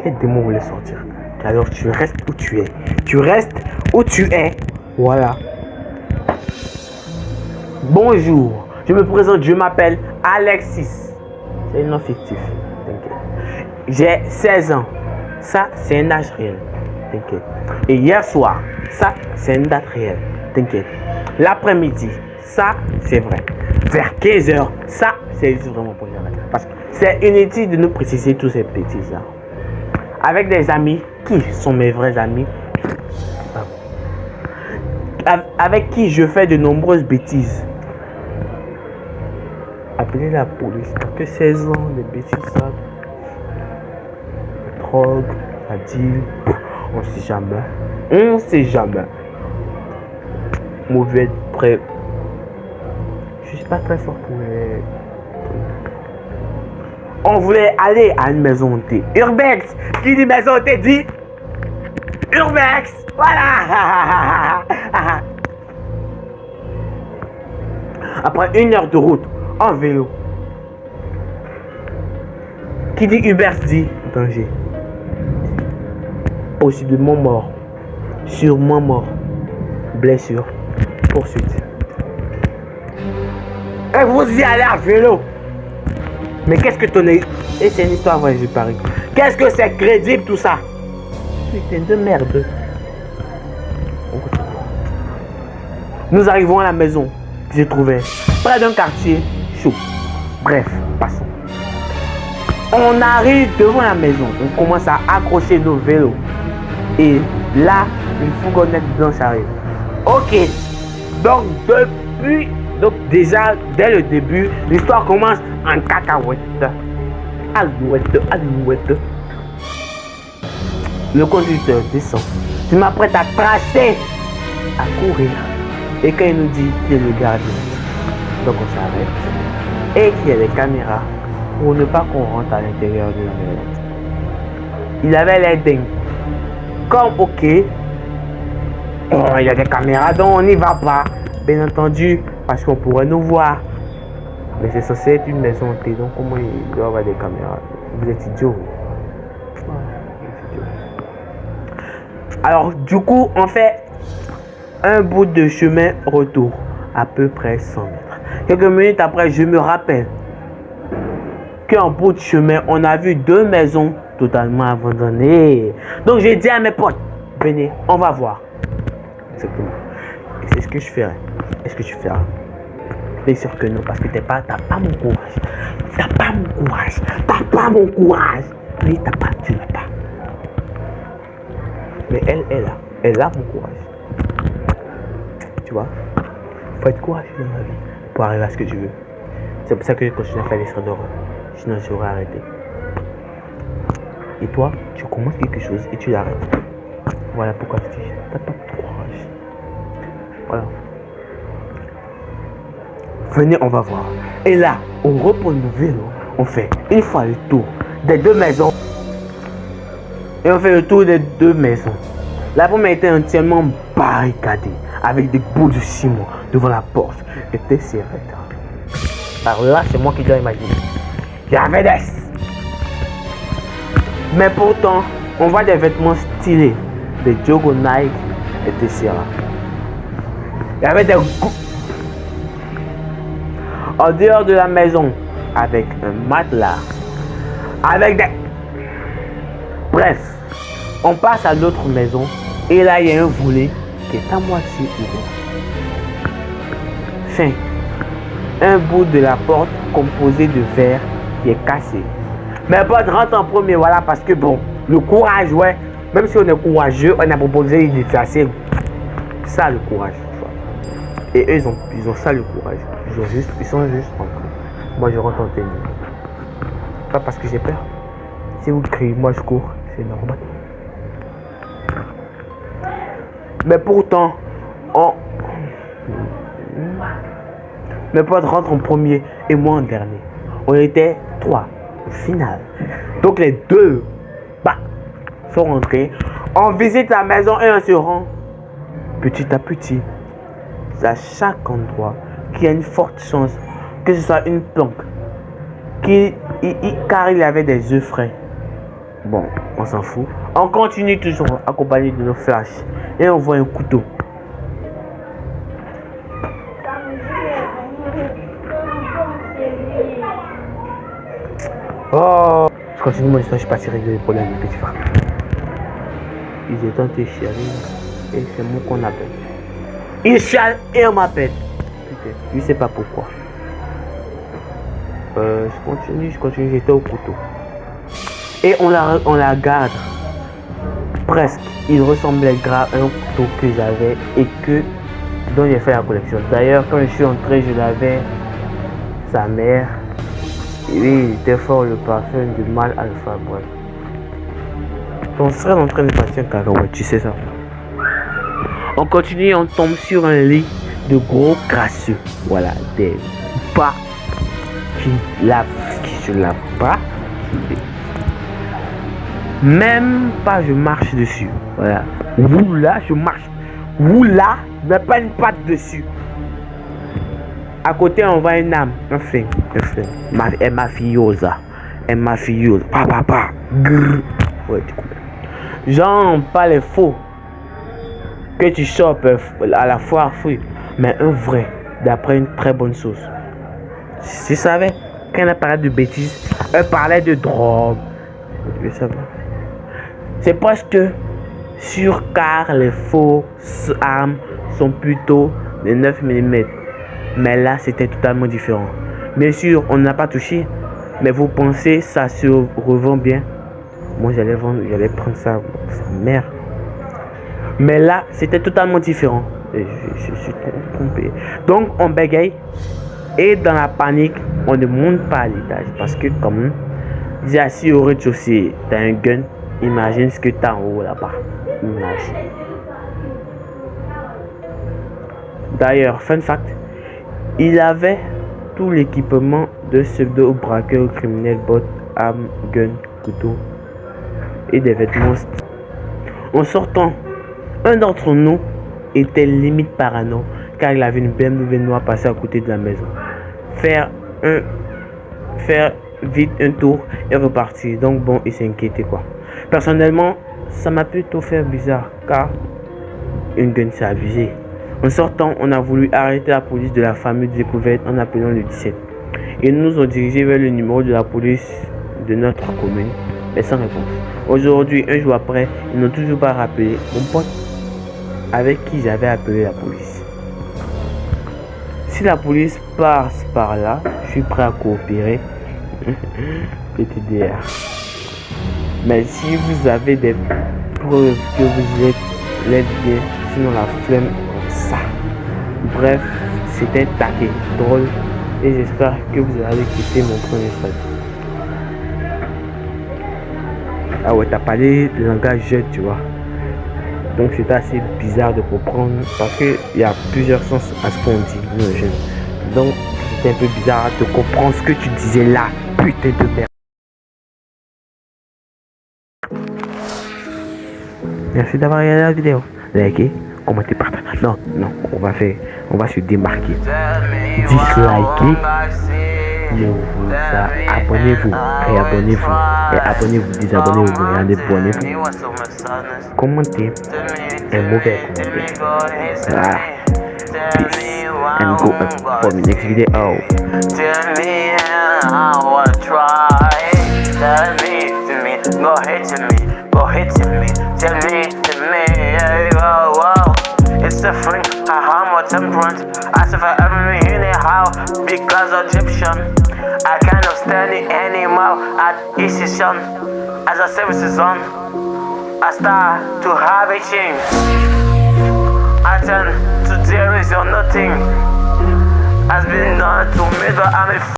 Quel démon voulait sortir? Alors tu restes où tu es. Tu restes où tu es. Voilà. Bonjour. Je me présente, je m'appelle Alexis. C'est un nom fictif. T'inquiète. J'ai 16 ans. Ça, c'est un âge réel. T'inquiète. Et hier soir, ça, c'est une date réelle. T'inquiète. L'après-midi, ça, c'est vrai. Vers 15h, ça, c'est vraiment pour jamais. Parce que c'est inutile de nous préciser tous ces bêtises-là. Avec des amis qui sont mes vrais amis. Avec qui je fais de nombreuses bêtises. Appelez la police. T'as que 16 ans, des bêtises, ça. Drogue, la deal. On sait jamais. On sait jamais. Mauvais prêt. Je suis pas très fort pour les... On voulait aller à une maison hantée. Urbex. Qui dit maison hantée dit Urbex. Voilà. Après 1 heure de route en vélo. Qui dit Urbex dit danger. Possiblement mort. Sûrement mort. Blessure. Poursuite. Et vous y allez à vélo. Mais qu'est-ce que ton... Et c'est une histoire vraie, je parie. Qu'est-ce que c'est crédible tout ça? Putain de merde. Nous arrivons à la maison que j'ai trouvée près d'un quartier chaud. Bref, passons. On arrive devant la maison. On commence à accrocher nos vélos. Et là, une fourgonnette blanche arrive. Ok. Donc déjà, dès le début, l'histoire commence en cacahuète. Alouette. Le conducteur descend. Je m'apprête à tracer, à courir. Et quand il nous dit qu'il est le gardien, donc on s'arrête. Et qu'il y a des caméras pour ne pas qu'on rentre à l'intérieur de la maison. Il avait l'air dingue. Comme ok, il y a des caméras donc on n'y va pas. Bien entendu, parce qu'on pourrait nous voir. Mais c'est censé être une maison hantée, donc comment il doit y avoir des caméras? Vous êtes idiot. Alors du coup, on fait un bout de chemin retour, à peu près 100 mètres. Quelques minutes après, je me rappelle qu'en bout de chemin, on a vu 2 maisons totalement abandonnées. Donc j'ai dit à mes potes, venez, on va voir. Exactement. Et c'est ce que je ferai. Est-ce que tu feras? Bien sûr que non, parce que t'as pas mon courage. T'as pas mon courage. Oui, tu l'as pas. Mais elle a mon courage. Tu vois? Faut être courageux dans la vie pour arriver à ce que tu veux. C'est pour ça que je continue à faire des histoires d'horreur. Sinon, j'aurais arrêté. Et toi, tu commences quelque chose et tu l'arrêtes. Voilà pourquoi tu dis, t'as pas de courage. Voilà. Venez, on va voir. Et là, on reprend nos vélos. On fait une fois le tour des 2 maisons. Et on fait le tour des 2 maisons. La première était entièrement barricadée avec des bouts de ciment devant la porte. Était serrée. Alors là, c'est moi qui dois imaginer. Il y avait des... Mais pourtant, on voit des vêtements stylés. Des Jogo Nike et des Sierra. Il y avait des... En dehors de la maison, avec un matelas, avec des... Bref, on passe à l'autre maison et là il y a un volet qui est à moitié ouvert. Fin. Un bout de la porte composé de verre qui est cassé. Mais potes rentre en premier, voilà, parce que bon, le courage, ouais, même si on est courageux, on a proposé d'initiation. Ça le courage. Et eux ils ont ça le courage. Ils sont juste en train. Moi je rentre en tenue. Pas parce que j'ai peur. Si vous criez, moi je cours, c'est normal. Mais pourtant, mes potes rentrent en premier et moi en dernier. On était 3 au final. Donc les 2 sont rentrés. On visite la maison et on se rend petit à petit. À chaque endroit qu'il y a une forte chance que ce soit une planque, qu'il car il avait des œufs frais. Bon, on s'en fout. On continue toujours accompagné de nos flashs. Et on voit un couteau. Oh, je continue mon histoire, je suis parti régler les problèmes de petit frère. Ils étaient en train de chialer et c'est moi qu'on appelle. Il chiale et on m'appelle. Putain, je sais pas pourquoi. Je continue, j'étais au couteau. Et on la garde. Presque. Il ressemblait grave à un couteau que j'avais et dont j'ai fait la collection. D'ailleurs, quand je suis entré, je l'avais sa mère. Et oui, il était fort le parfum du mal alpha, bref. On serait en train de partir un cacahuète, tu sais ça. On continue, on tombe sur un lit de gros crasseux. Voilà, des bas qui se lavent pas. Même pas je marche dessus. Voilà. Oula, je marche. Oula, mais pas une patte dessus. À côté, on voit une âme, un flingue. Elle mafiosa. Papa. Ouais, tu comprends. Genre, pas les faux que tu chopes à la foire fruit, mais un vrai, d'après une très bonne sauce. Tu savais, quand elle parlait de bêtises, elle parlait de drogue. Tu veux savoir? C'est presque sûr car les fausses armes sont plutôt de 9 mm. Mais là, c'était totalement différent. Bien sûr, on n'a pas touché. Mais vous pensez, ça se revend bien? Moi, j'allais prendre ça. Sa mère. Mais là, c'était totalement différent. Je suis trompé. Donc, on bégaye. Et dans la panique, on ne monte pas à l'étage. Parce que, comme déjà, si au rez-de-chaussée, t'as un gun, imagine ce que t'as en haut là-bas. Imagine. D'ailleurs, fun fact. Il avait tout l'équipement de pseudo-braqueur criminel, bottes, armes, gun, couteau et des vêtements. En sortant, un d'entre nous était limite parano car il avait une BMW noire passée à côté de la maison. Faire vite un tour et repartir. Donc bon, il s'inquiétait quoi. Personnellement, ça m'a plutôt fait bizarre car une gun c'est abusé. En sortant, on a voulu arrêter la police de la fameuse découverte en appelant le 17. Ils nous ont dirigés vers le numéro de la police de notre commune, mais sans réponse. Aujourd'hui, un jour après, ils n'ont toujours pas rappelé mon pote avec qui j'avais appelé la police. Si la police passe par là, je suis prêt à coopérer. Petit DR. Mais si vous avez des preuves que vous êtes bien, sinon la flemme. Ça. Bref, c'était taquet, drôle et j'espère que vous allez quitter mon premier stade. Ah ouais, t'as parlé le langage jeune, tu vois. Donc c'était assez bizarre de comprendre parce qu'il y a plusieurs sens à ce qu'on dit, nous jeunes. Donc c'était un peu bizarre de comprendre ce que tu disais là, putain de merde. Merci d'avoir regardé la vidéo. Likez, commentez, partagez. Non, on va se démarquer. Dislikez, abonnez-vous, réabonnez-vous, et abonnez-vous, désabonnez-vous, réabonnez-vous. Commentez un mauvais commentaire. Voilà. Peace and go for the next video. Tell me how I try. Tell me, go hit me. Tell me, yeah, wow. It's a thing, I'm more temperate. As if I ever been in it, how? Because Egyptian, I cannot stand it anymore. At decision, as a service is on, I start to have a change. I turn to there is or nothing has been done to me, but I'm a